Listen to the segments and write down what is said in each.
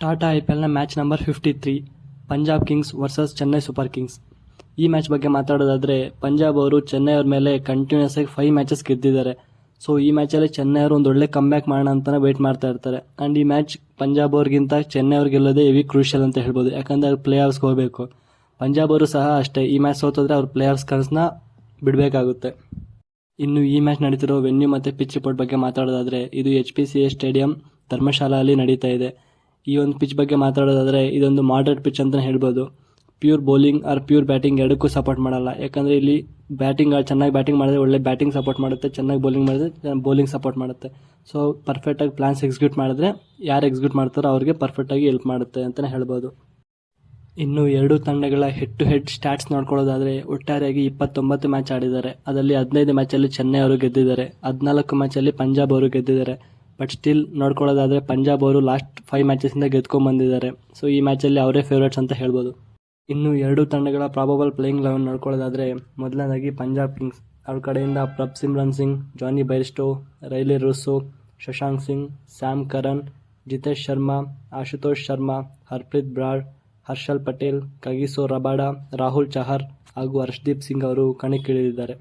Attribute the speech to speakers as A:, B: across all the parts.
A: ಟಾಟಾ IPLನ match number 53 Punjab kings versus Chennai super kings. ಈ match ಬಗ್ಗೆ ಮಾತಾಡೋದಾದರೆ, ಪಂಜಾಬ್ ಅವರು ಚೆನ್ನೈ ಅವ್ರ ಮೇಲೆ ಕಂಟಿನ್ಯೂಸ್ ಆಗಿ 5 ಮ್ಯಾಚಸ್ ಗೆದ್ದಿದ್ದಾರೆ. ಸೊ ಈ ಮ್ಯಾಚಲ್ಲಿ ಚೆನ್ನೈ ಅವರು ಒಂದು ಒಳ್ಳೆ ಕಮ್ಬ್ಯಾಕ್ ಮಾಡೋಣ ಅಂತಲೇ ವೆಯ್ಟ್ ಮಾಡ್ತಾ ಇರ್ತಾರೆ. ಆ್ಯಂಡ್ ಈ ಮ್ಯಾಚ್ ಪಂಜಾಬ್ ಅವ್ರಿಗಿಂತ ಚೆನ್ನೈ ಅವ್ರಿಗೆ ಗೆಲ್ಲೋದೇ ಹೆವಿ ಕ್ರೂಷಿಯಲ್ ಅಂತ ಹೇಳ್ಬೋದು, ಯಾಕಂದರೆ ಅವ್ರು ಪ್ಲೇ ಆಫ್ಸ್ಗೆ ಹೋಗಬೇಕು. ಪಂಜಾಬ್ ಅವರು ಸಹ ಅಷ್ಟೇ, ಈ ಮ್ಯಾಚ್ ಸೋತಿದ್ರೆ ಅವ್ರು ಪ್ಲೇ ಆಫ್ಸ್ ಕನಸನ್ನ ಬಿಡಬೇಕಾಗುತ್ತೆ. ಇನ್ನು ಈ ಮ್ಯಾಚ್ ನಡೀತಿರೋ ವೆನ್ಯೂ ಮತ್ತು ಪಿಚ್ ರಿಪೋರ್ಟ್ ಬಗ್ಗೆ ಮಾತಾಡೋದಾದರೆ, ಇದು HPCA ಸ್ಟೇಡಿಯಂ ಧರ್ಮಶಾಲಾ ನಡೀತಾ ಇದೆ. ಈ ಒಂದು ಪಿಚ್ ಬಗ್ಗೆ ಮಾತಾಡೋದಾದರೆ, ಇದೊಂದು ಮಾಡ್ರೇಟ್ ಪಿಚ್ ಅಂತಲೇ ಹೇಳ್ಬೋದು. Pure bowling or pure batting ಎರಡಕ್ಕೂ ಸಪೋರ್ಟ್ ಮಾಡಲ್ಲ, ಯಾಕಂದರೆ ಇಲ್ಲಿ ಚೆನ್ನಾಗಿ ಬ್ಯಾಟಿಂಗ್ ಮಾಡಿದ್ರೆ ಒಳ್ಳೆ ಬ್ಯಾಟಿಂಗ್ ಸಪೋರ್ಟ್ ಮಾಡುತ್ತೆ, ಚೆನ್ನಾಗಿ ಬೌಲಿಂಗ್ ಮಾಡಿದ್ರೆ ಬೌಲಿಂಗ್ ಸಪೋರ್ಟ್ ಮಾಡುತ್ತೆ. ಸೊ ಪರ್ಫೆಕ್ಟಾಗಿ ಪ್ಲಾನ್ಸ್ ಎಕ್ಸಿಕ್ಯೂಟ್ ಮಾಡಿದ್ರೆ ಯಾರು ಎಕ್ಸಿಕ್ಯೂಟ್ ಮಾಡ್ತಾರೋ ಅವ್ರಿಗೆ ಪರ್ಫೆಕ್ಟಾಗಿ ಹೆಲ್ಪ್ ಮಾಡುತ್ತೆ ಅಂತಲೇ ಹೇಳ್ಬೋದು. ಇನ್ನು ಎರಡೂ ತಂಡಗಳ ಹೆಡ್ ಟು ಹೆಡ್ ಸ್ಟ್ಯಾಟ್ಸ್ ನೋಡ್ಕೊಳ್ಳೋದಾದರೆ, ಒಟ್ಟಾರೆಯಾಗಿ 29 ಮ್ಯಾಚ್ ಆಡಿದ್ದಾರೆ. ಅದರಲ್ಲಿ 15 ಮ್ಯಾಚಲ್ಲಿ ಚೆನ್ನೈ ಅವರು ಗೆದ್ದಿದ್ದಾರೆ, 14 ಮ್ಯಾಚಲ್ಲಿ ಪಂಜಾಬ್ ಅವರು ಗೆದ್ದಿದ್ದಾರೆ. ಬಟ್ ಸ್ಟಿಲ್ ನೋಡ್ಕೊಳ್ಳೋದಾದರೆ ಪಂಜಾಬ್ ಅವರು ಲಾಸ್ಟ್ 5 ಮ್ಯಾಚಸ್ಸಿಂದ ಗೆದ್ಕೊಂಡ್ಬಂದಿದ್ದಾರೆ. ಸೊ ಈ ಮ್ಯಾಚಲ್ಲಿ ಅವರೇ ಫೇವ್ರೇಟ್ಸ್ ಅಂತ ಹೇಳ್ಬೋದು. ಇನ್ನು ಎರಡೂ ತಂಡಗಳ ಪ್ರಾಬಬಲ್ ಪ್ಲೇಯಿಂಗ್ 11 ನೋಡ್ಕೊಳ್ಳೋದಾದರೆ, ಮೊದಲನೇದಾಗಿ ಪಂಜಾಬ್ ಕಿಂಗ್ಸ್ ಅವ್ರ ಕಡೆಯಿಂದ Prabhsimran Singh, Jonny Bairstow, Rilee Rossouw, Shashank Singh, Sam Curran, Jitesh Sharma, Ashutosh Sharma, Harpreet Brar, Harshal Patel, Kagiso Rabada, Rahul Chahar ಹಾಗೂ ಹರ್ಷದೀಪ್ ಸಿಂಗ್ ಅವರು ಕಣಕ್ಕಿಳಿದಿದ್ದಾರೆ.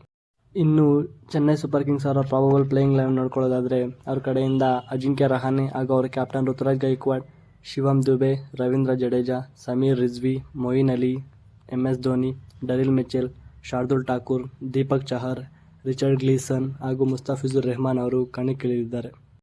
A: ಇನ್ನು ಚೆನ್ನೈ ಸೂಪರ್ ಕಿಂಗ್ಸ್ ಅವರ ಪ್ರಾಬಬಲ್ ಪ್ಲೇಯಿಂಗ್ 11 ನೋಡ್ಕೊಳ್ಳೋದಾದರೆ, ಅವ್ರ ಕಡೆಯಿಂದ ಅಜಿಂಕ್ಯ ರಹಾನೆ ಹಾಗೂ ಅವರ captain Ruturaj Gaikwad, Shivam Dube, Ravindra Jadeja, Sameer Rizvi, Moeen Ali, MS Dhoni, Daryl Mitchell, Shardul Thakur, Deepak Chahar, Richard Gleeson ಹಾಗೂ ಮುಸ್ತಫಿಜುರ್ ರೆಹಮಾನ್ ಅವರು ಕಣಕ್ಕಿಳಿದಿದ್ದಾರೆ.